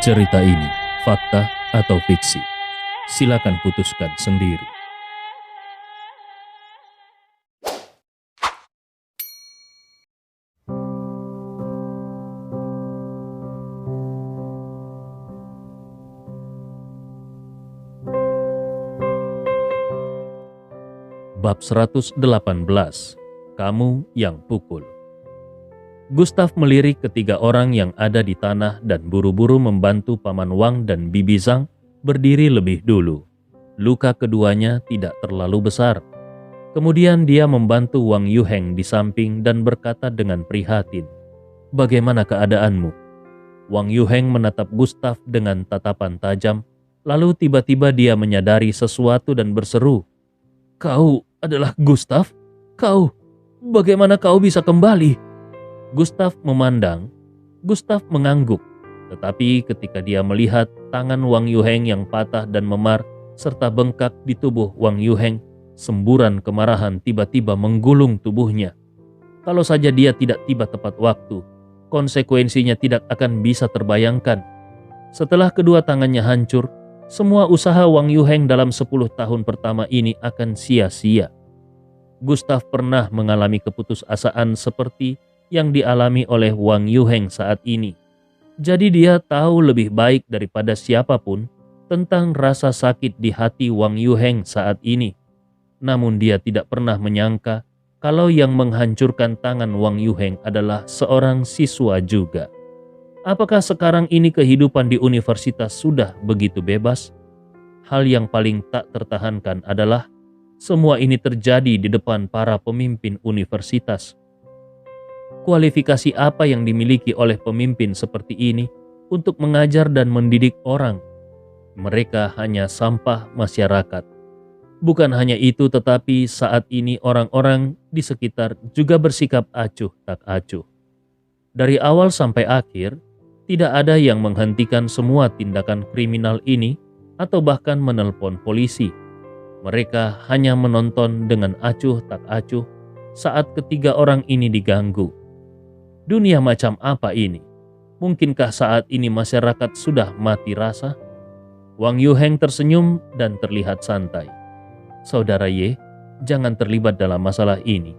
Cerita ini fakta atau fiksi? Silakan putuskan sendiri. Bab 118. Kamu yang pukul. Gustav melirik ketiga orang yang ada di tanah dan buru-buru membantu Paman Wang dan Bibi Zhang berdiri lebih dulu. Luka keduanya tidak terlalu besar. Kemudian dia membantu Wang Yuheng di samping dan berkata dengan prihatin, "Bagaimana keadaanmu?" Wang Yuheng menatap Gustav dengan tatapan tajam, lalu tiba-tiba dia menyadari sesuatu dan berseru, "Kau adalah Gustav? Bagaimana kau bisa kembali?" Gustav memandang. Gustav mengangguk. Tetapi ketika dia melihat tangan Wang Yuheng yang patah dan memar serta bengkak di tubuh Wang Yuheng, semburan kemarahan tiba-tiba menggulung tubuhnya. Kalau saja dia tidak tiba tepat waktu, konsekuensinya tidak akan bisa terbayangkan. Setelah kedua tangannya hancur, semua usaha Wang Yuheng dalam 10 tahun pertama ini akan sia-sia. Gustav pernah mengalami keputusasaan seperti yang dialami oleh Wang Yuheng saat ini. Jadi dia tahu lebih baik daripada siapapun tentang rasa sakit di hati Wang Yuheng saat ini. Namun dia tidak pernah menyangka kalau yang menghancurkan tangan Wang Yuheng adalah seorang siswa juga. Apakah sekarang ini kehidupan di universitas sudah begitu bebas? Hal yang paling tak tertahankan adalah semua ini terjadi di depan para pemimpin universitas. Kualifikasi apa yang dimiliki oleh pemimpin seperti ini untuk mengajar dan mendidik orang? Mereka hanya sampah masyarakat. Bukan hanya itu, tetapi saat ini orang-orang di sekitar juga bersikap acuh tak acuh. Dari awal sampai akhir, tidak ada yang menghentikan semua tindakan kriminal ini atau bahkan menelpon polisi. Mereka hanya menonton dengan acuh tak acuh saat ketiga orang ini diganggu. Dunia macam apa ini? Mungkinkah saat ini masyarakat sudah mati rasa? Wang Yuheng tersenyum dan terlihat santai. "Saudara Ye, jangan terlibat dalam masalah ini.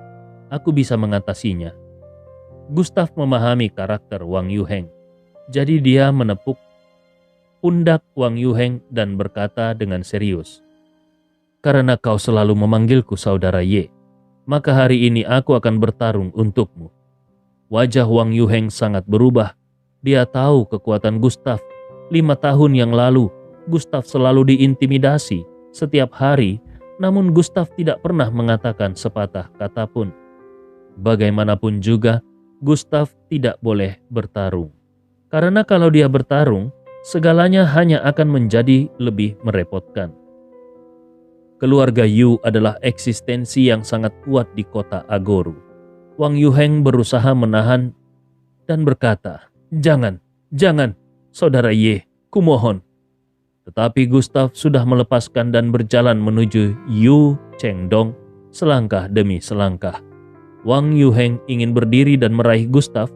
Aku bisa mengatasinya." Gustav memahami karakter Wang Yuheng. Jadi dia menepuk pundak Wang Yuheng dan berkata dengan serius, "Karena kau selalu memanggilku Saudara Ye, maka hari ini aku akan bertarung untukmu." Wajah Wang Yuheng sangat berubah. Dia tahu kekuatan Gustav. 5 tahun yang lalu, Gustav selalu diintimidasi setiap hari, namun Gustav tidak pernah mengatakan sepatah kata pun. Bagaimanapun juga, Gustav tidak boleh bertarung. Karena kalau dia bertarung, segalanya hanya akan menjadi lebih merepotkan. Keluarga Yu adalah eksistensi yang sangat kuat di kota Agoru. Wang Yuheng berusaha menahan dan berkata, Jangan, Saudara Ye, kumohon." Tetapi Gustav sudah melepaskan dan berjalan menuju Yu Chengdong selangkah demi selangkah. Wang Yuheng ingin berdiri dan meraih Gustav,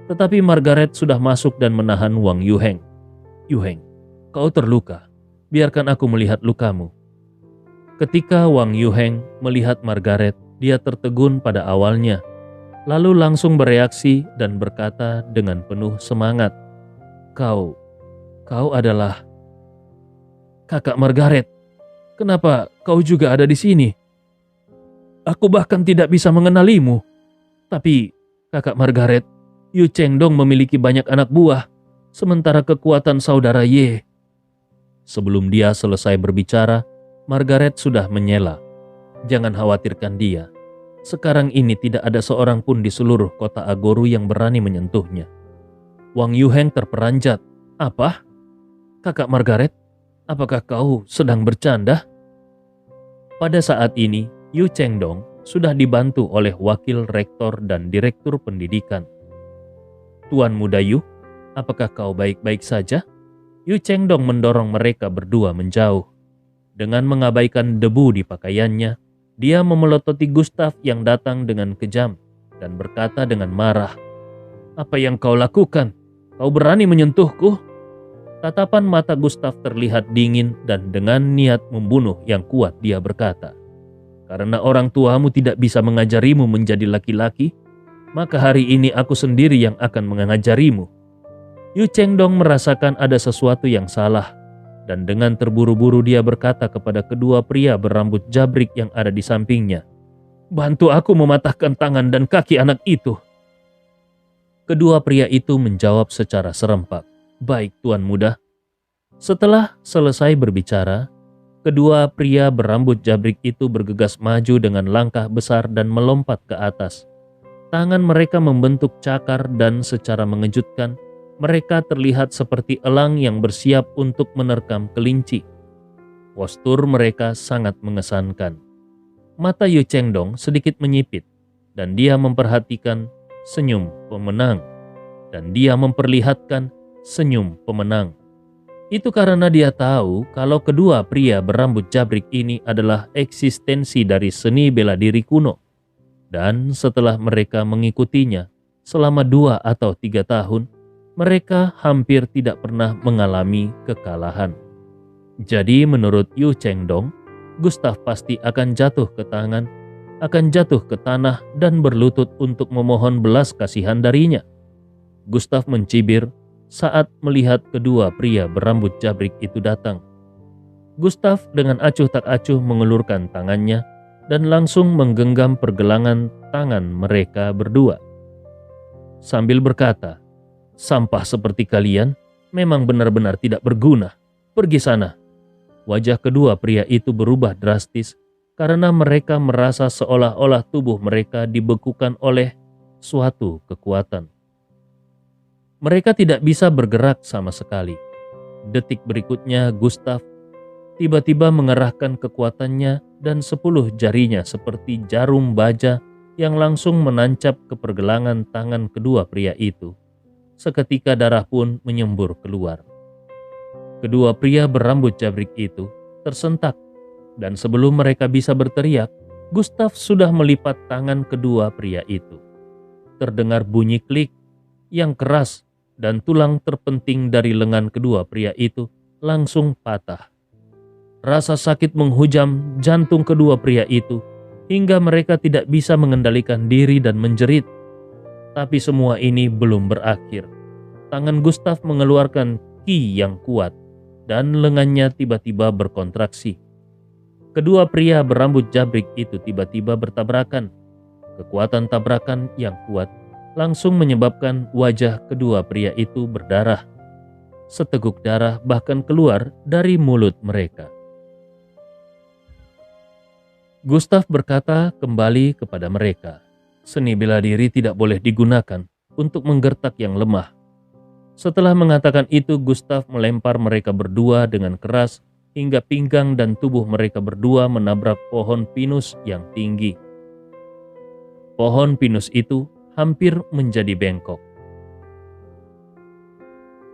tetapi Margaret sudah masuk dan menahan Wang Yuheng. "Yuheng, kau terluka. Biarkan aku melihat lukamu." Ketika Wang Yuheng melihat Margaret, dia tertegun pada awalnya, lalu langsung bereaksi dan berkata dengan penuh semangat, Kau adalah kakak Margaret. Kenapa kau juga ada di sini? Aku bahkan tidak bisa mengenalimu. Tapi kakak Margaret, Yu Chengdong memiliki banyak anak buah, sementara kekuatan Saudara Ye." Sebelum dia selesai berbicara, Margaret sudah menyela. "Jangan khawatirkan dia. Sekarang ini tidak ada seorang pun di seluruh kota Agoru yang berani menyentuhnya." Wang Yuheng terperanjat. "Apa? Kakak Margaret, apakah kau sedang bercanda?" Pada saat ini, Yu Chengdong sudah dibantu oleh wakil rektor dan direktur pendidikan. "Tuan Muda Yu, apakah kau baik-baik saja?" Yu Chengdong mendorong mereka berdua menjauh. Dengan mengabaikan debu di pakaiannya, dia memelototi Gustav yang datang dengan kejam dan berkata dengan marah, "Apa yang kau lakukan? Kau berani menyentuhku?" Tatapan mata Gustav terlihat dingin dan dengan niat membunuh yang kuat dia berkata, "Karena orang tuamu tidak bisa mengajarimu menjadi laki-laki, maka hari ini aku sendiri yang akan mengajarimu." Yu Chengdong merasakan ada sesuatu yang salah, dan dengan terburu-buru dia berkata kepada kedua pria berambut jabrik yang ada di sampingnya, "Bantu aku mematahkan tangan dan kaki anak itu." Kedua pria itu menjawab secara serempak, "Baik, Tuan Muda." Setelah selesai berbicara, kedua pria berambut jabrik itu bergegas maju dengan langkah besar dan melompat ke atas. Tangan mereka membentuk cakar dan secara mengejutkan, mereka terlihat seperti elang yang bersiap untuk menerkam kelinci. Postur mereka sangat mengesankan. Mata Yu Chengdong sedikit menyipit, dan dia memperhatikan senyum pemenang, dan dia memperlihatkan senyum pemenang. Itu karena dia tahu kalau kedua pria berambut jabrik ini adalah eksistensi dari seni bela diri kuno. Dan setelah mereka mengikutinya selama 2 atau 3 tahun, mereka hampir tidak pernah mengalami kekalahan. Jadi menurut Yu Chengdong, Gustav pasti akan jatuh ke tanah dan berlutut untuk memohon belas kasihan darinya. Gustav mencibir saat melihat kedua pria berambut jabrik itu datang. Gustav dengan acuh tak acuh mengulurkan tangannya dan langsung menggenggam pergelangan tangan mereka berdua. Sambil berkata, "Sampah seperti kalian memang benar-benar tidak berguna. Pergi sana." Wajah kedua pria itu berubah drastis karena mereka merasa seolah-olah tubuh mereka dibekukan oleh suatu kekuatan. Mereka tidak bisa bergerak sama sekali. Detik berikutnya Gustav tiba-tiba mengerahkan kekuatannya dan 10 jarinya seperti jarum baja yang langsung menancap ke pergelangan tangan kedua pria itu. Seketika darah pun menyembur keluar. Kedua pria berambut jabrik itu tersentak, dan sebelum mereka bisa berteriak, Gustav sudah melipat tangan kedua pria itu. Terdengar bunyi klik yang keras dan tulang terpenting dari lengan kedua pria itu langsung patah. Rasa sakit menghujam jantung kedua pria itu hingga mereka tidak bisa mengendalikan diri dan menjerit. Tapi semua ini belum berakhir. Tangan Gustav mengeluarkan ki yang kuat dan lengannya tiba-tiba berkontraksi. Kedua pria berambut jabrik itu tiba-tiba bertabrakan. Kekuatan tabrakan yang kuat langsung menyebabkan wajah kedua pria itu berdarah. Seteguk darah bahkan keluar dari mulut mereka. Gustav berkata kembali kepada mereka, "Seni bela diri tidak boleh digunakan untuk menggertak yang lemah." Setelah mengatakan itu, Gustav melempar mereka berdua dengan keras hingga pinggang dan tubuh mereka berdua menabrak pohon pinus yang tinggi. Pohon pinus itu hampir menjadi bengkok.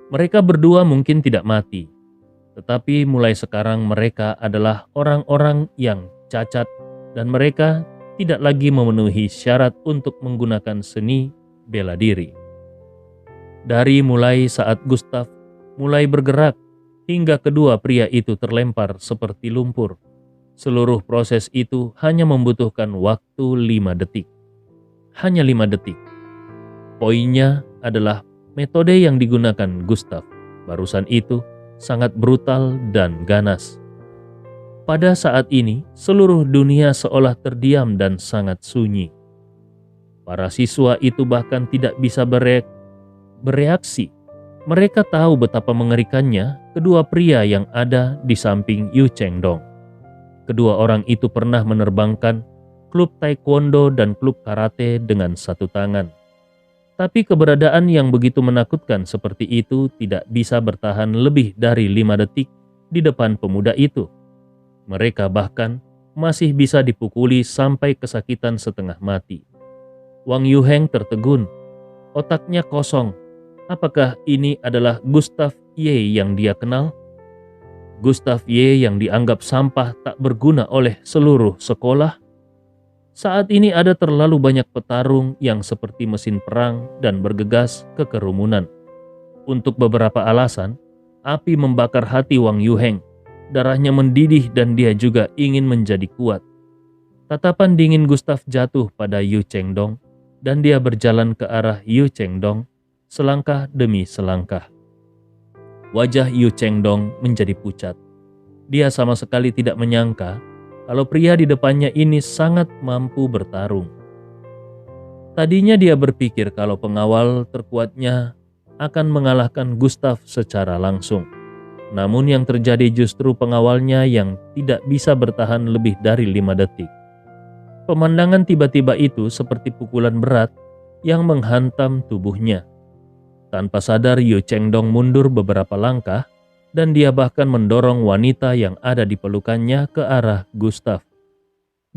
Mereka berdua mungkin tidak mati, tetapi mulai sekarang mereka adalah orang-orang yang cacat dan mereka tidak lagi memenuhi syarat untuk menggunakan seni bela diri. Dari mulai saat Gustav mulai bergerak hingga kedua pria itu terlempar seperti lumpur, seluruh proses itu hanya membutuhkan waktu 5 detik. Hanya 5 detik. Poinnya adalah metode yang digunakan Gustav barusan itu sangat brutal dan ganas. Pada saat ini, seluruh dunia seolah terdiam dan sangat sunyi. Para siswa itu bahkan tidak bisa bereaksi. Mereka tahu betapa mengerikannya kedua pria yang ada di samping Yu Chengdong. Kedua orang itu pernah menerbangkan klub taekwondo dan klub karate dengan satu tangan. Tapi keberadaan yang begitu menakutkan seperti itu tidak bisa bertahan lebih dari 5 detik di depan pemuda itu. Mereka bahkan masih bisa dipukuli sampai kesakitan setengah mati. Wang Yuheng tertegun. Otaknya kosong. Apakah ini adalah Gustav Ye yang dia kenal? Gustav Ye yang dianggap sampah tak berguna oleh seluruh sekolah? Saat ini ada terlalu banyak petarung yang seperti mesin perang dan bergegas ke kerumunan. Untuk beberapa alasan, Api membakar hati Wang Yuheng. Darahnya mendidih dan dia juga ingin menjadi kuat. Tatapan dingin Gustaf jatuh pada Yu Chengdong dan dia berjalan ke arah Yu Chengdong selangkah demi selangkah. Wajah Yu Chengdong menjadi pucat. Dia sama sekali tidak menyangka kalau pria di depannya ini sangat mampu bertarung. Tadinya dia berpikir kalau pengawal terkuatnya akan mengalahkan Gustaf secara langsung. Namun yang terjadi justru pengawalnya yang tidak bisa bertahan lebih dari 5 detik. Pemandangan tiba-tiba itu seperti pukulan berat yang menghantam tubuhnya. Tanpa sadar Yu Chengdong mundur beberapa langkah dan dia bahkan mendorong wanita yang ada di pelukannya ke arah Gustaf.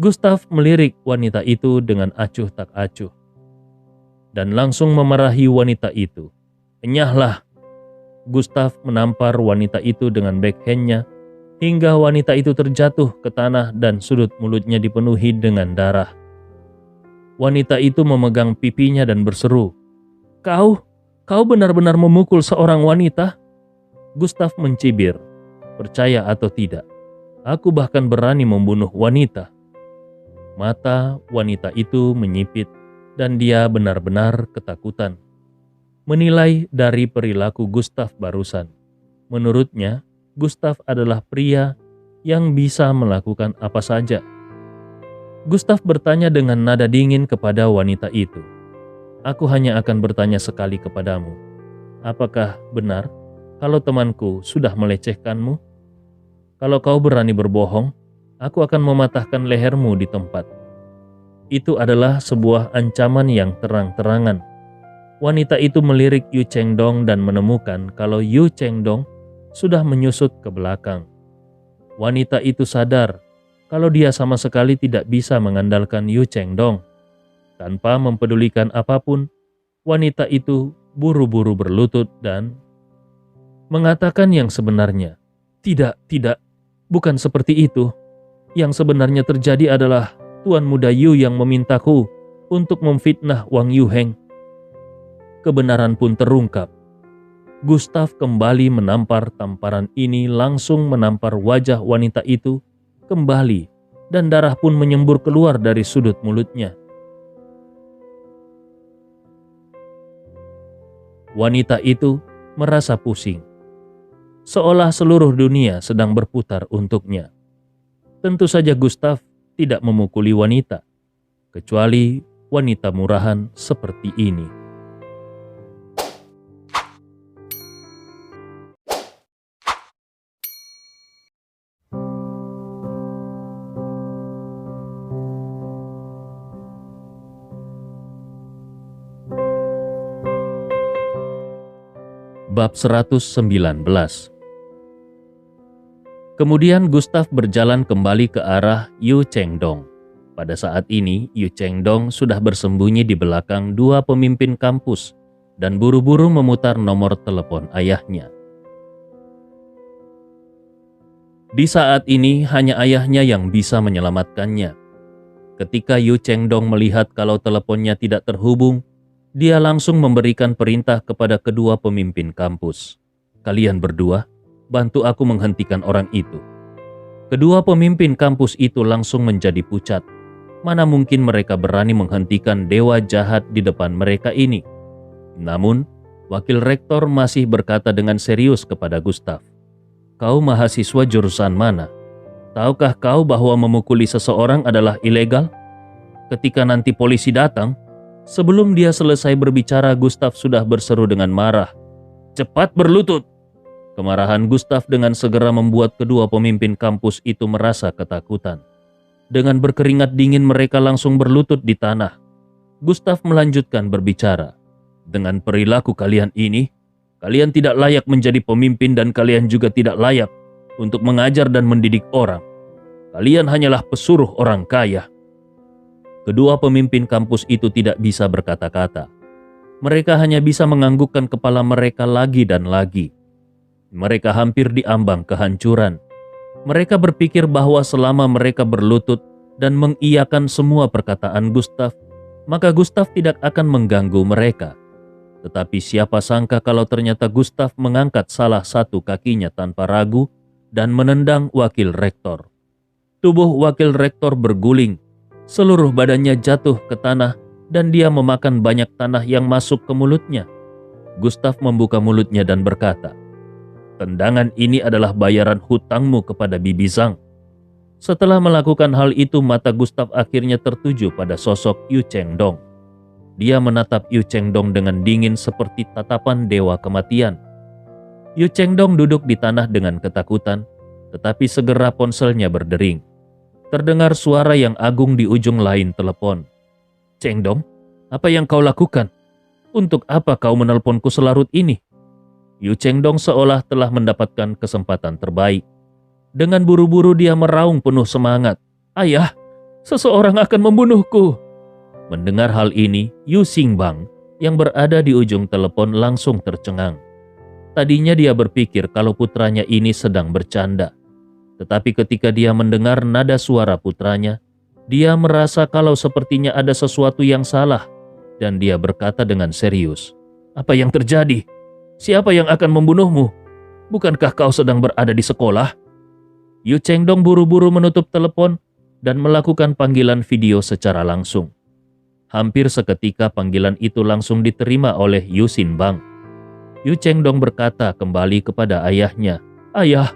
Gustaf melirik wanita itu dengan acuh tak acuh dan langsung memarahi wanita itu. "Enyahlah!" Gustaf menampar wanita itu dengan backhandnya hingga wanita itu terjatuh ke tanah dan sudut mulutnya dipenuhi dengan darah. Wanita itu memegang pipinya dan berseru, Kau benar-benar memukul seorang wanita?" Gustaf mencibir, "Percaya atau tidak, aku bahkan berani membunuh wanita." Mata wanita itu menyipit dan dia benar-benar ketakutan. Menilai dari perilaku Gustaf barusan, menurutnya Gustaf adalah pria yang bisa melakukan apa saja. Gustaf bertanya dengan nada dingin kepada wanita itu, "Aku hanya akan bertanya sekali kepadamu. Apakah benar kalau temanku sudah melecehkanmu? Kalau kau berani berbohong, aku akan mematahkan lehermu di tempat." Itu adalah sebuah ancaman yang terang-terangan. Wanita itu melirik Yu Chengdong dan menemukan kalau Yu Chengdong sudah menyusut ke belakang. Wanita itu sadar kalau dia sama sekali tidak bisa mengandalkan Yu Chengdong. Tanpa mempedulikan apapun, wanita itu buru-buru berlutut dan mengatakan yang sebenarnya. Tidak, bukan seperti itu. Yang sebenarnya terjadi adalah Tuan Muda Yu yang memintaku untuk memfitnah Wang Yuheng. Kebenaran pun terungkap. Gustaf kembali menampar tamparan ini langsung menampar wajah wanita itu kembali dan darah pun menyembur keluar dari sudut mulutnya. Wanita itu merasa pusing, seolah seluruh dunia sedang berputar untuknya. Tentu saja Gustaf tidak memukuli wanita, kecuali wanita murahan seperti ini. Bab 119. Kemudian Gustaf berjalan kembali ke arah Yu Chengdong. Pada saat ini Yu Chengdong sudah bersembunyi di belakang dua pemimpin kampus dan buru-buru memutar nomor telepon ayahnya. Di saat ini hanya ayahnya yang bisa menyelamatkannya. Ketika Yu Chengdong melihat kalau teleponnya tidak terhubung, dia langsung memberikan perintah kepada kedua pemimpin kampus. "Kalian berdua, bantu aku menghentikan orang itu." Kedua pemimpin kampus itu langsung menjadi pucat. Mana mungkin mereka berani menghentikan dewa jahat di depan mereka ini? Namun, wakil rektor masih berkata dengan serius kepada Gustaf, "Kau mahasiswa jurusan mana? Tahukah kau bahwa memukuli seseorang adalah ilegal? Ketika nanti polisi datang..." Sebelum dia selesai berbicara, Gustaf sudah berseru dengan marah, "Cepat berlutut!" Kemarahan Gustaf dengan segera membuat kedua pemimpin kampus itu merasa ketakutan. Dengan berkeringat dingin mereka langsung berlutut di tanah. Gustaf melanjutkan berbicara, "Dengan perilaku kalian ini, kalian tidak layak menjadi pemimpin dan kalian juga tidak layak untuk mengajar dan mendidik orang. Kalian hanyalah pesuruh orang kaya." Kedua pemimpin kampus itu tidak bisa berkata-kata. Mereka hanya bisa menganggukkan kepala mereka lagi dan lagi. Mereka hampir diambang kehancuran. Mereka berpikir bahwa selama mereka berlutut dan mengiyakan semua perkataan Gustaf, maka Gustaf tidak akan mengganggu mereka. Tetapi siapa sangka kalau ternyata Gustav mengangkat salah satu kakinya tanpa ragu dan menendang wakil rektor. Tubuh wakil rektor berguling, seluruh badannya jatuh ke tanah dan dia memakan banyak tanah yang masuk ke mulutnya. Gustav membuka mulutnya dan berkata, "Tendangan ini adalah bayaran hutangmu kepada Bibi Zhang." Setelah melakukan hal itu, mata Gustav akhirnya tertuju pada sosok Yu Chengdong. Dia menatap Yu Chengdong dengan dingin seperti tatapan dewa kematian. Yu Chengdong duduk di tanah dengan ketakutan, tetapi segera ponselnya berdering. Terdengar suara yang agung di ujung lain telepon. "Chengdong, apa yang kau lakukan? Untuk apa kau menelponku selarut ini?" Yu Chengdong seolah telah mendapatkan kesempatan terbaik. Dengan buru-buru dia meraung penuh semangat. "Ayah, seseorang akan membunuhku." Mendengar hal ini, Yu Xingbang yang berada di ujung telepon langsung tercengang. Tadinya dia berpikir kalau putranya ini sedang bercanda. Tetapi ketika dia mendengar nada suara putranya, dia merasa kalau sepertinya ada sesuatu yang salah dan dia berkata dengan serius, "Apa yang terjadi? Siapa yang akan membunuhmu? Bukankah kau sedang berada di sekolah?" Yu Chengdong buru-buru menutup telepon dan melakukan panggilan video secara langsung. Hampir seketika panggilan itu langsung diterima oleh Yu Xinbang. Yu Chengdong berkata kembali kepada ayahnya, "Ayah,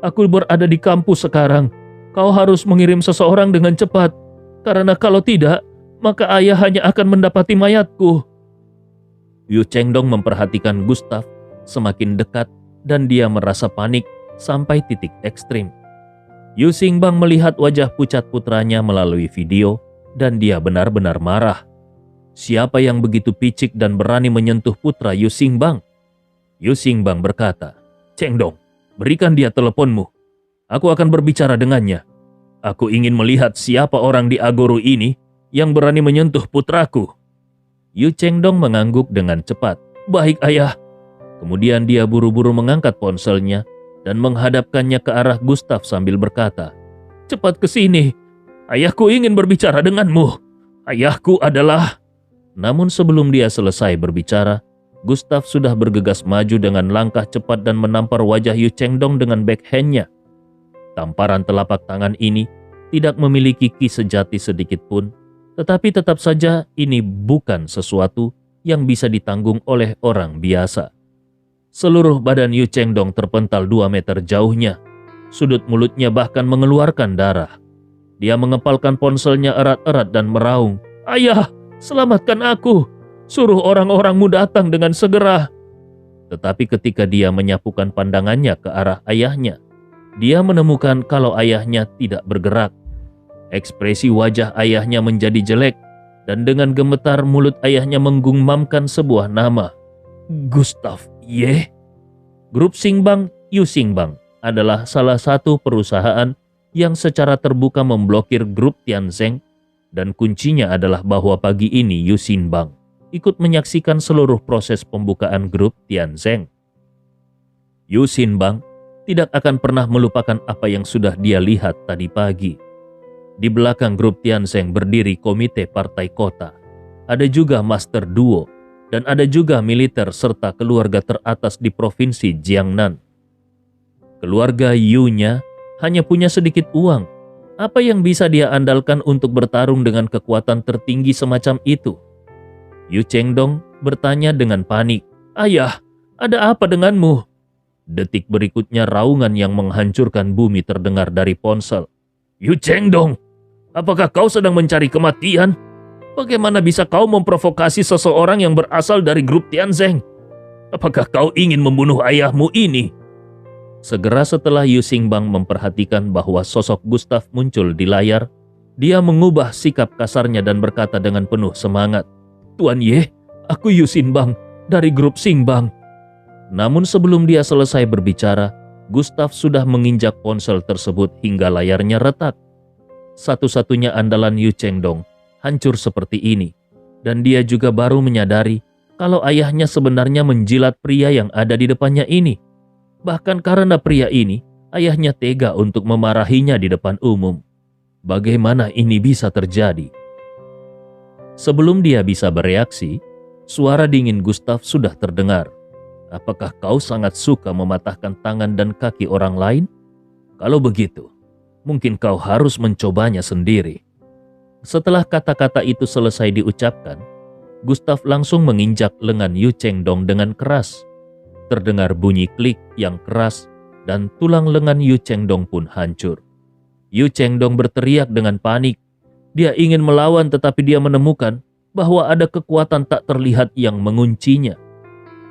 aku berada di kampus sekarang. Kau harus mengirim seseorang dengan cepat, karena kalau tidak, maka ayah hanya akan mendapati mayatku." Yu Chengdong memperhatikan Gustav semakin dekat dan dia merasa panik sampai titik ekstrim. Yu Xingbang melihat wajah pucat putranya melalui video dan dia benar-benar marah. Siapa yang begitu picik dan berani menyentuh putra Yu Xingbang? Yu Xingbang berkata, "Chengdong, berikan dia teleponmu. Aku akan berbicara dengannya. Aku ingin melihat siapa orang di Agoro ini yang berani menyentuh putraku." Yu Chengdong mengangguk dengan cepat. "Baik, ayah." Kemudian dia buru-buru mengangkat ponselnya dan menghadapkannya ke arah Gustav sambil berkata, "Cepat ke sini. Ayahku ingin berbicara denganmu. Ayahku adalah..." Namun sebelum dia selesai berbicara, Gustav sudah bergegas maju dengan langkah cepat dan menampar wajah Yu Chengdong dengan backhand-nya. Tamparan telapak tangan ini tidak memiliki ki sejati sedikit pun, tetapi tetap saja ini bukan sesuatu yang bisa ditanggung oleh orang biasa. Seluruh badan Yu Chengdong terpental 2 meter jauhnya. Sudut mulutnya bahkan mengeluarkan darah. Dia mengepalkan ponselnya erat-erat dan meraung, "Ayah, selamatkan aku. Suruh orang-orangmu datang dengan segera." Tetapi ketika dia menyapukan pandangannya ke arah ayahnya, dia menemukan kalau ayahnya tidak bergerak. Ekspresi wajah ayahnya menjadi jelek dan dengan gemetar mulut ayahnya menggumamkan sebuah nama, "Gustav Ye." Grup Xingbang, Yu Xingbang, adalah salah satu perusahaan yang secara terbuka memblokir grup Tianzheng, dan kuncinya adalah bahwa pagi ini Yu Xinbang ikut menyaksikan seluruh proses pembukaan grup Tianzheng. Yu Xinbang tidak akan pernah melupakan apa yang sudah dia lihat tadi pagi. Di belakang grup Tianzheng berdiri komite partai kota. Ada juga master duo dan ada juga militer serta keluarga teratas di provinsi Jiangnan. Keluarga Yu-nya hanya punya sedikit uang. Apa yang bisa dia andalkan untuk bertarung dengan kekuatan tertinggi semacam itu? Yu Chengdong bertanya dengan panik, "Ayah, ada apa denganmu?" Detik berikutnya raungan yang menghancurkan bumi terdengar dari ponsel. "Yu Chengdong, apakah kau sedang mencari kematian? Bagaimana bisa kau memprovokasi seseorang yang berasal dari grup Tianzheng? Apakah kau ingin membunuh ayahmu ini?" Segera setelah Yu Xinbang memperhatikan bahwa sosok Gustav muncul di layar, dia mengubah sikap kasarnya dan berkata dengan penuh semangat, "Tuan Ye, aku Yu Xinbang dari grup Xinbang." Namun sebelum dia selesai berbicara, Gustav sudah menginjak ponsel tersebut hingga layarnya retak. Satu-satunya andalan Yu Chengdong hancur seperti ini, dan dia juga baru menyadari kalau ayahnya sebenarnya menjilat pria yang ada di depannya ini. Bahkan karena pria ini, ayahnya tega untuk memarahinya di depan umum. Bagaimana ini bisa terjadi? Sebelum dia bisa bereaksi, Suara dingin Gustav sudah terdengar. Apakah kau sangat suka mematahkan tangan dan kaki orang lain? Kalau begitu, mungkin kau harus mencobanya sendiri. Setelah kata-kata itu selesai diucapkan, Gustav langsung menginjak lengan Yu Chengdong dengan keras. Terdengar bunyi klik yang keras dan tulang lengan Yu Chengdong pun hancur. Yu Chengdong berteriak dengan panik. Dia ingin melawan tetapi dia menemukan bahwa ada kekuatan tak terlihat yang menguncinya.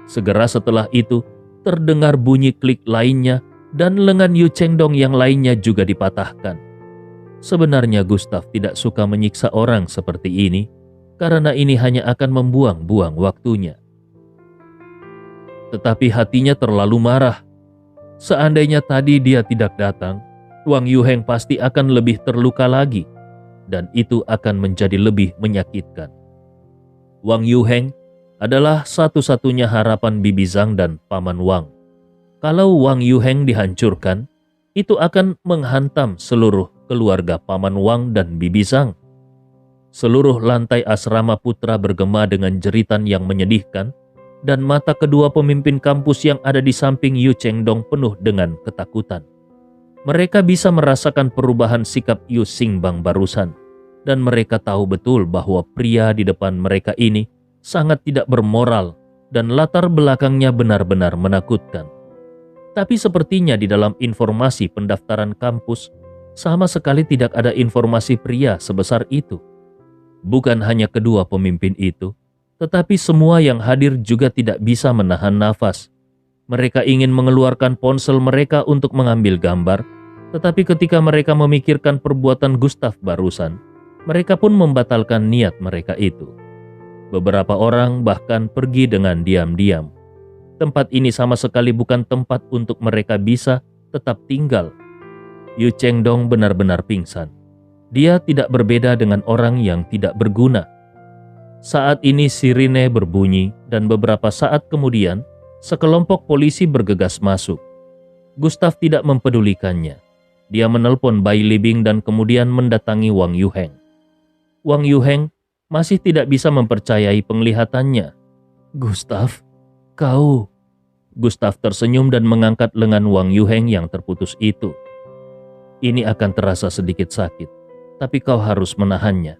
Segera setelah itu, terdengar bunyi klik lainnya dan lengan Yu Chengdong yang lainnya juga dipatahkan. Sebenarnya Gustav tidak suka menyiksa orang seperti ini, karena ini hanya akan membuang-buang waktunya. Tetapi hatinya terlalu marah. Seandainya tadi dia tidak datang, Wang Yuheng pasti akan lebih terluka lagi, dan itu akan menjadi lebih menyakitkan. Wang Yuheng adalah satu-satunya harapan Bibi Zhang dan Paman Wang. Kalau Wang Yuheng dihancurkan, itu akan menghantam seluruh keluarga Paman Wang dan Bibi Zhang. Seluruh lantai asrama putra bergema dengan jeritan yang menyedihkan, dan mata kedua pemimpin kampus yang ada di samping Yu Chengdong penuh dengan ketakutan. Mereka bisa merasakan perubahan sikap Yu Xingbang barusan, dan mereka tahu betul bahwa pria di depan mereka ini sangat tidak bermoral dan latar belakangnya benar-benar menakutkan. Tapi sepertinya di dalam informasi pendaftaran kampus sama sekali tidak ada informasi pria sebesar itu. Bukan hanya kedua pemimpin itu, tetapi semua yang hadir juga tidak bisa menahan nafas. Mereka ingin mengeluarkan ponsel mereka untuk mengambil gambar, tetapi ketika mereka memikirkan perbuatan Gustav barusan, mereka pun membatalkan niat mereka itu. Beberapa orang bahkan pergi dengan diam-diam. Tempat ini sama sekali bukan tempat untuk mereka bisa tetap tinggal. Yu Chengdong benar-benar pingsan. Dia tidak berbeda dengan orang yang tidak berguna. Saat ini sirine berbunyi dan beberapa saat kemudian sekelompok polisi bergegas masuk. Gustav tidak mempedulikannya. Dia menelpon Bai Libing dan kemudian mendatangi Wang Yuheng. Wang Yuheng masih tidak bisa mempercayai penglihatannya. Gustav, kau... Gustav tersenyum dan mengangkat lengan Wang Yuheng yang terputus itu. Ini akan terasa sedikit sakit, tapi kau harus menahannya.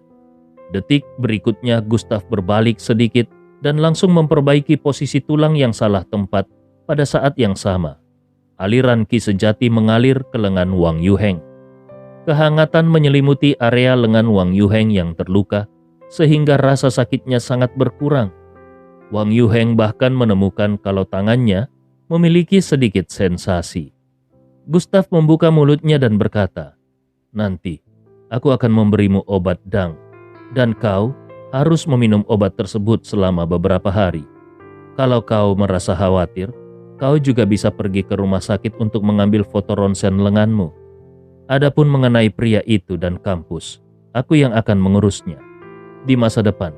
Detik berikutnya Gustav berbalik sedikit dan langsung memperbaiki posisi tulang yang salah tempat pada saat yang sama. Aliran ki sejati mengalir ke lengan Wang Yuheng. Kehangatan menyelimuti area lengan Wang Yuheng yang terluka, sehingga rasa sakitnya sangat berkurang. Wang Yuheng bahkan menemukan kalau tangannya memiliki sedikit sensasi. Gustav membuka mulutnya dan berkata, "Nanti, aku akan memberimu obat dang, dan kau harus meminum obat tersebut selama beberapa hari. Kalau kau merasa khawatir, kau juga bisa pergi ke rumah sakit untuk mengambil foto ronsen lenganmu. Adapun mengenai pria itu dan kampus, aku yang akan mengurusnya. Di masa depan,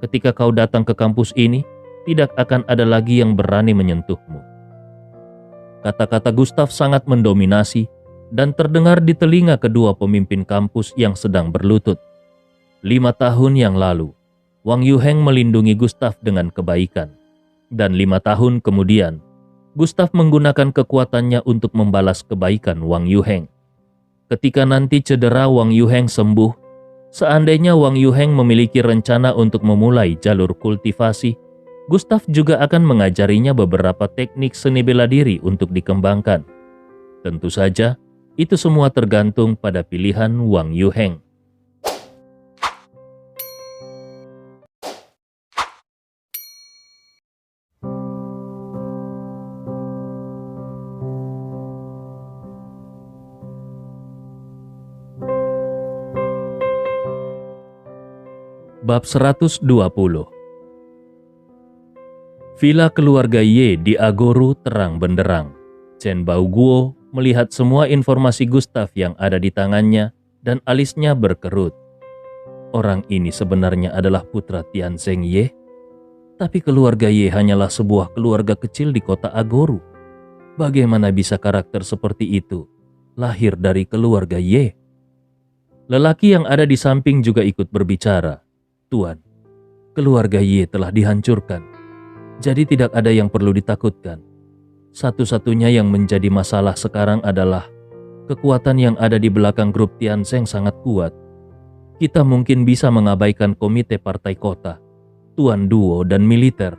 ketika kau datang ke kampus ini, tidak akan ada lagi yang berani menyentuhmu." Kata-kata Gustav sangat mendominasi dan terdengar di telinga kedua pemimpin kampus yang sedang berlutut. 5 tahun yang lalu, Wang Yuheng melindungi Gustav dengan kebaikan. Dan 5 tahun kemudian, Gustav menggunakan kekuatannya untuk membalas kebaikan Wang Yuheng. Ketika nanti cedera Wang Yuheng sembuh, seandainya Wang Yuheng memiliki rencana untuk memulai jalur kultivasi, Gustav juga akan mengajarinya beberapa teknik seni bela diri untuk dikembangkan. Tentu saja, itu semua tergantung pada pilihan Wang Yuheng. Bab 120. Villa keluarga Ye di Agoru terang benderang. Chen Baoguo melihat semua informasi Gustav yang ada di tangannya dan alisnya berkerut. Orang ini sebenarnya adalah putra Tianzeng Ye, tapi keluarga Ye hanyalah sebuah keluarga kecil di kota Agoru. Bagaimana bisa karakter seperti itu lahir dari keluarga Ye? Lelaki yang ada di samping juga ikut berbicara. "Tuan, Keluarga Ye telah dihancurkan, jadi tidak ada yang perlu ditakutkan. Satu-satunya yang menjadi masalah sekarang adalah kekuatan yang ada di belakang grup Tianzeng sangat kuat. Kita mungkin bisa mengabaikan komite partai kota, tuan duo dan militer,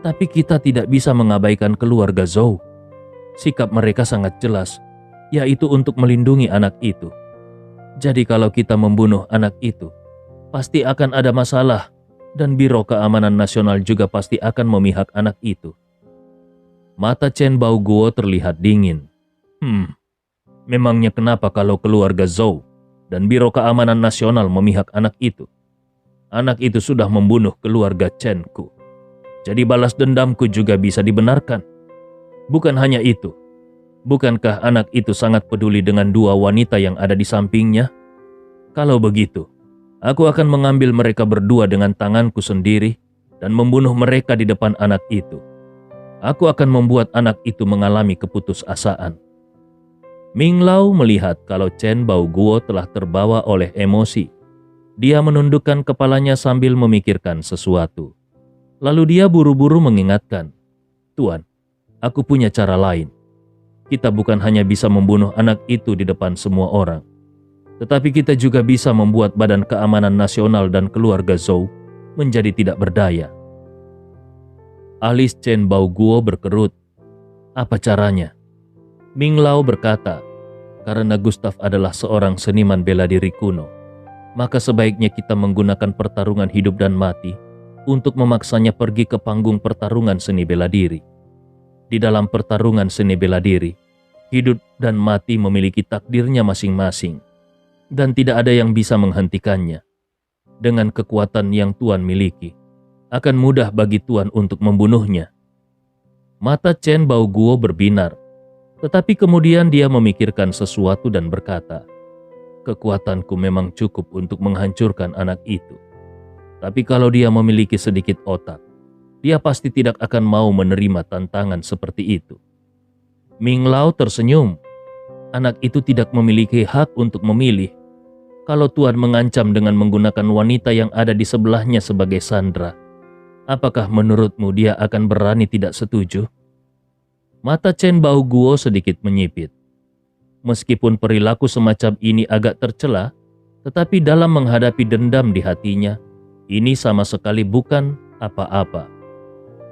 tapi kita tidak bisa mengabaikan keluarga Zhou. Sikap mereka sangat jelas, yaitu untuk melindungi anak itu. Jadi kalau kita membunuh anak itu, pasti akan ada masalah, dan Biro Keamanan Nasional juga pasti akan memihak anak itu. Mata Chen Baoguo terlihat dingin. Memangnya kenapa kalau keluarga Zhou dan Biro Keamanan Nasional memihak anak itu? Anak itu sudah membunuh keluarga Chen-ku. Jadi balas dendamku juga bisa dibenarkan. Bukan hanya itu, bukankah anak itu sangat peduli dengan dua wanita yang ada di sampingnya? Kalau begitu, aku akan mengambil mereka berdua dengan tanganku sendiri dan membunuh mereka di depan anak itu. Aku akan membuat anak itu mengalami keputusasaan. Ming Lao melihat kalau Chen Baoguo telah terbawa oleh emosi. Dia menundukkan kepalanya sambil memikirkan sesuatu. Lalu dia buru-buru mengingatkan, "Tuan, aku punya cara lain. Kita bukan hanya bisa membunuh anak itu di depan semua orang, tetapi kita juga bisa membuat Badan Keamanan Nasional dan keluarga Zhou menjadi tidak berdaya." Alis Chen Baoguo berkerut. Apa caranya? Ming Lao berkata, "Karena Gustav adalah seorang seniman bela diri kuno, maka sebaiknya kita menggunakan pertarungan hidup dan mati untuk memaksanya pergi ke panggung pertarungan seni bela diri. Di dalam pertarungan seni bela diri, hidup dan mati memiliki takdirnya masing-masing, dan tidak ada yang bisa menghentikannya. Dengan kekuatan yang Tuan miliki, akan mudah bagi Tuan untuk membunuhnya." Mata Chen Baoguo berbinar, tetapi kemudian dia memikirkan sesuatu dan berkata, "Kekuatanku memang cukup untuk menghancurkan anak itu. Tapi kalau dia memiliki sedikit otak, dia pasti tidak akan mau menerima tantangan seperti itu." Ming Lao tersenyum. Anak itu tidak memiliki hak untuk memilih. Kalau Tuan mengancam dengan menggunakan wanita yang ada di sebelahnya sebagai sandera, apakah menurutmu dia akan berani tidak setuju? Mata Chen Baoguo sedikit menyipit. Meskipun perilaku semacam ini agak tercela, tetapi dalam menghadapi dendam di hatinya, ini sama sekali bukan apa-apa.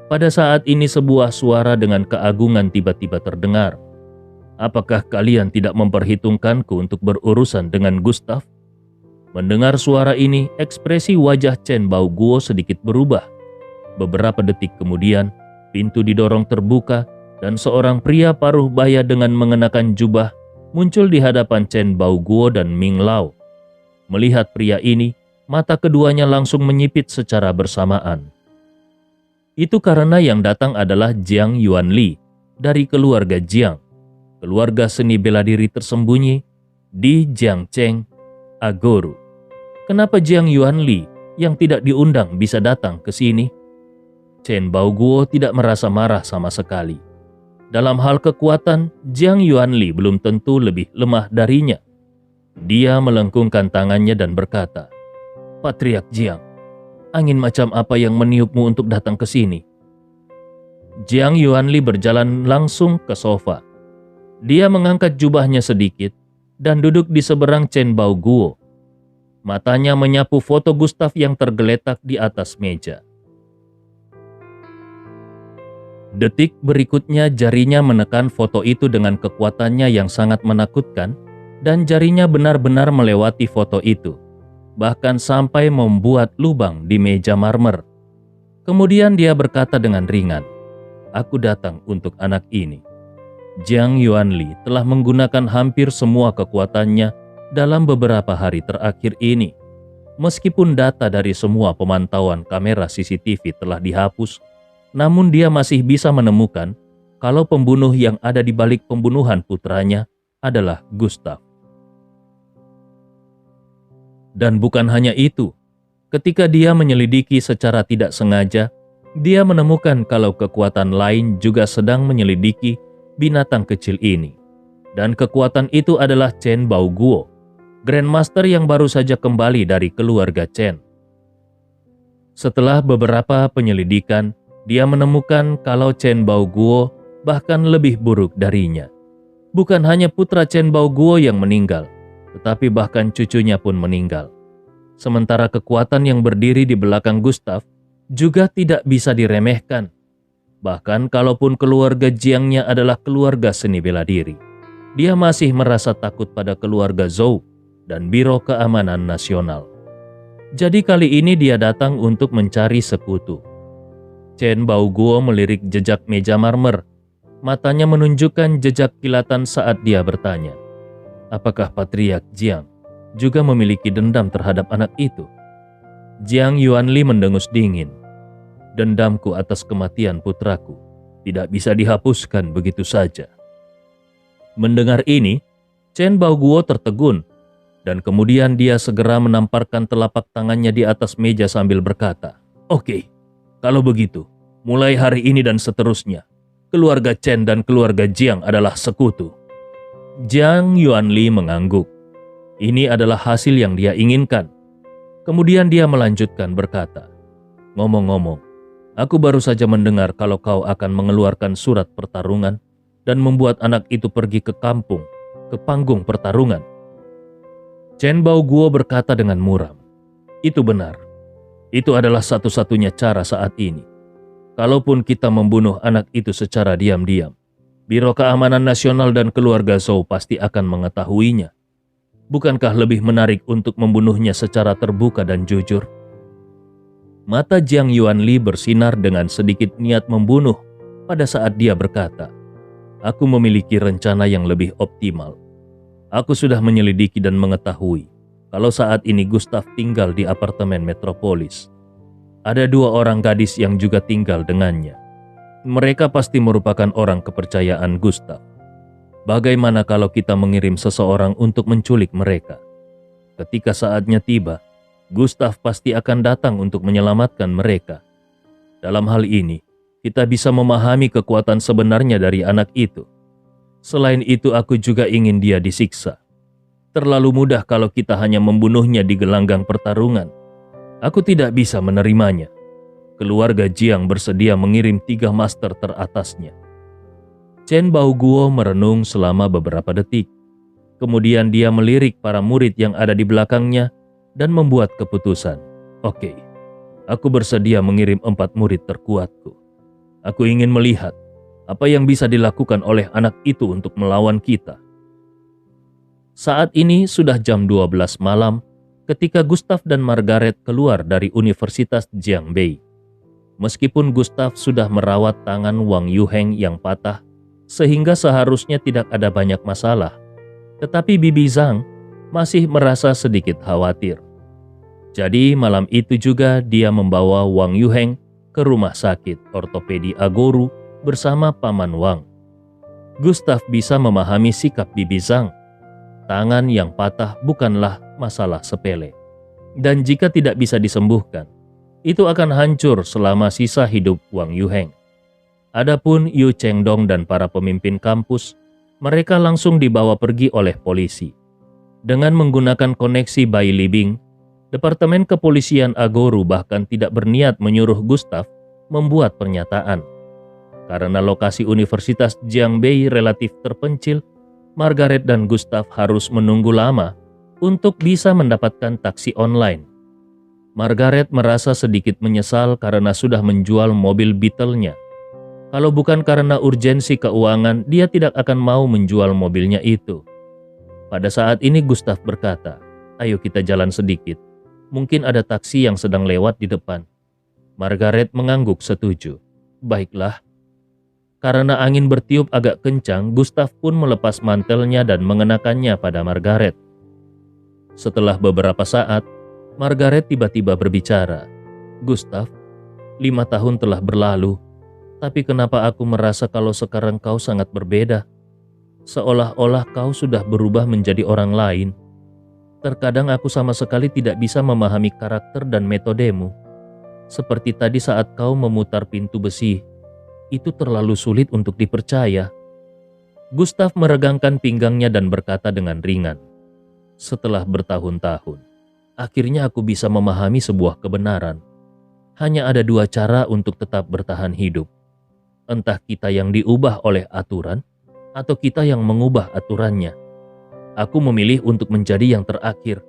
Pada saat ini sebuah suara dengan keagungan tiba-tiba terdengar. "Apakah kalian tidak memperhitungkanku untuk berurusan dengan Gustav?" Mendengar suara ini, ekspresi wajah Chen Baoguo sedikit berubah. Beberapa detik kemudian, pintu didorong terbuka dan seorang pria paruh baya dengan mengenakan jubah muncul di hadapan Chen Baoguo dan Ming Lao. Melihat pria ini, mata keduanya langsung menyipit secara bersamaan. Itu karena yang datang adalah Jiang Yuanli dari keluarga Jiang, keluarga seni bela diri tersembunyi di Jiangcheng, Agoru. Kenapa Jiang Yuanli yang tidak diundang bisa datang ke sini? Chen Baoguo tidak merasa marah sama sekali. Dalam hal kekuatan, Jiang Yuanli belum tentu lebih lemah darinya. Dia melengkungkan tangannya dan berkata, "Patriark Jiang, angin macam apa yang meniupmu untuk datang ke sini?" Jiang Yuanli berjalan langsung ke sofa. Dia mengangkat jubahnya sedikit dan duduk di seberang Chen Baoguo. Matanya menyapu foto Gustav yang tergeletak di atas meja. Detik berikutnya jarinya menekan foto itu dengan kekuatannya yang sangat menakutkan, dan jarinya benar-benar melewati foto itu, bahkan sampai membuat lubang di meja marmer. Kemudian dia berkata dengan ringan, "Aku datang untuk anak ini." Jiang Yuanli telah menggunakan hampir semua kekuatannya dalam beberapa hari terakhir ini. Meskipun data dari semua pemantauan kamera CCTV telah dihapus, namun dia masih bisa menemukan kalau pembunuh yang ada di balik pembunuhan putranya adalah Gustav. Dan bukan hanya itu, ketika dia menyelidiki secara tidak sengaja, dia menemukan kalau kekuatan lain juga sedang menyelidiki binatang kecil ini. Dan kekuatan itu adalah Chen Baoguo, Grandmaster yang baru saja kembali dari keluarga Chen. Setelah beberapa penyelidikan, dia menemukan kalau Chen Baoguo bahkan lebih buruk darinya. Bukan hanya putra Chen Baoguo yang meninggal, tetapi bahkan cucunya pun meninggal. Sementara kekuatan yang berdiri di belakang Gustav juga tidak bisa diremehkan. Bahkan kalaupun keluarga Jiangnya adalah keluarga seni bela diri, dia masih merasa takut pada keluarga Zhou dan Biro Keamanan Nasional. Jadi kali ini dia datang untuk mencari sekutu. Chen Baoguo melirik jejak meja marmer. Matanya menunjukkan jejak kilatan saat dia bertanya, apakah Patriark Jiang juga memiliki dendam terhadap anak itu? Jiang Yuanli mendengus dingin. Dendamku atas kematian putraku tidak bisa dihapuskan begitu saja. Mendengar ini, Chen Baoguo tertegun, dan kemudian dia segera menamparkan telapak tangannya di atas meja sambil berkata, "Oke, kalau begitu, mulai hari ini dan seterusnya, keluarga Chen dan keluarga Jiang adalah sekutu." Jiang Yuanli mengangguk. Ini adalah hasil yang dia inginkan. Kemudian dia melanjutkan berkata, "Ngomong-ngomong, aku baru saja mendengar kalau kau akan mengeluarkan surat pertarungan dan membuat anak itu pergi ke kampung, ke panggung pertarungan." Chen Baoguo berkata dengan muram, "Itu benar. Itu adalah satu-satunya cara saat ini. Kalaupun kita membunuh anak itu secara diam-diam, Biro Keamanan Nasional dan keluarga Zhou pasti akan mengetahuinya. Bukankah lebih menarik untuk membunuhnya secara terbuka dan jujur?" Mata Jiang Yuanli bersinar dengan sedikit niat membunuh pada saat dia berkata, "Aku memiliki rencana yang lebih optimal. Aku sudah menyelidiki dan mengetahui kalau saat ini Gustav tinggal di apartemen metropolis. Ada 2 orang gadis yang juga tinggal dengannya. Mereka pasti merupakan orang kepercayaan Gustav. Bagaimana kalau kita mengirim seseorang untuk menculik mereka? Ketika saatnya tiba, Gustav pasti akan datang untuk menyelamatkan mereka. Dalam hal ini, kita bisa memahami kekuatan sebenarnya dari anak itu. Selain itu, aku juga ingin dia disiksa. Terlalu mudah kalau kita hanya membunuhnya di gelanggang pertarungan. Aku tidak bisa menerimanya. Keluarga Jiang bersedia mengirim 3 master teratasnya." Chen Baoguo merenung selama beberapa detik. Kemudian dia melirik para murid yang ada di belakangnya dan membuat keputusan. "Oke, aku bersedia mengirim 4 murid terkuatku. Aku ingin melihat apa yang bisa dilakukan oleh anak itu untuk melawan kita." Saat ini sudah jam 12 malam ketika Gustav dan Margaret keluar dari Universitas Jiangbei. Meskipun Gustav sudah merawat tangan Wang Yuheng yang patah sehingga seharusnya tidak ada banyak masalah, tetapi Bibi Zhang masih merasa sedikit khawatir. Jadi malam itu juga dia membawa Wang Yuheng ke rumah sakit ortopedi Agoru bersama Paman Wang. Gustav bisa memahami sikap Bibi Zhang. Tangan yang patah bukanlah masalah sepele. Dan jika tidak bisa disembuhkan, itu akan hancur selama sisa hidup Wang Yuheng. Adapun Yu Chengdong dan para pemimpin kampus, mereka langsung dibawa pergi oleh polisi. Dengan menggunakan koneksi Bai Libing, Departemen Kepolisian Agoru bahkan tidak berniat menyuruh Gustav membuat pernyataan. Karena lokasi Universitas Jiangbei relatif terpencil, Margaret dan Gustav harus menunggu lama untuk bisa mendapatkan taksi online. Margaret merasa sedikit menyesal karena sudah menjual mobil Beetle-nya. Kalau bukan karena urgensi keuangan, dia tidak akan mau menjual mobilnya itu. Pada saat ini Gustav berkata, "Ayo kita jalan sedikit. Mungkin ada taksi yang sedang lewat di depan." Margaret mengangguk setuju. "Baiklah." Karena angin bertiup agak kencang, Gustav pun melepas mantelnya dan mengenakannya pada Margaret. Setelah beberapa saat, Margaret tiba-tiba berbicara, "Gustav, 5 tahun telah berlalu, tapi kenapa aku merasa kalau sekarang kau sangat berbeda? Seolah-olah kau sudah berubah menjadi orang lain. Terkadang aku sama sekali tidak bisa memahami karakter dan metodemu. Seperti tadi saat kau memutar pintu besi, itu terlalu sulit untuk dipercaya." Gustav meregangkan pinggangnya dan berkata dengan ringan, "Setelah bertahun-tahun, akhirnya aku bisa memahami sebuah kebenaran. Hanya ada dua cara untuk tetap bertahan hidup. Entah kita yang diubah oleh aturan, atau kita yang mengubah aturannya. Aku memilih untuk menjadi yang terakhir.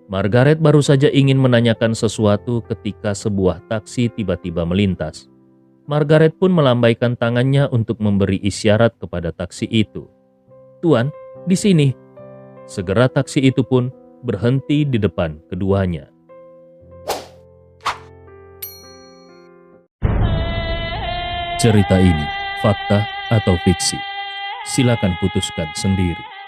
Margaret baru saja ingin menanyakan sesuatu ketika sebuah taksi tiba-tiba melintas. Margaret pun melambaikan tangannya untuk memberi isyarat kepada taksi itu. "Tuan, di sini." Segera taksi itu pun berhenti di depan keduanya. Cerita ini fakta atau fiksi? Silakan putuskan sendiri.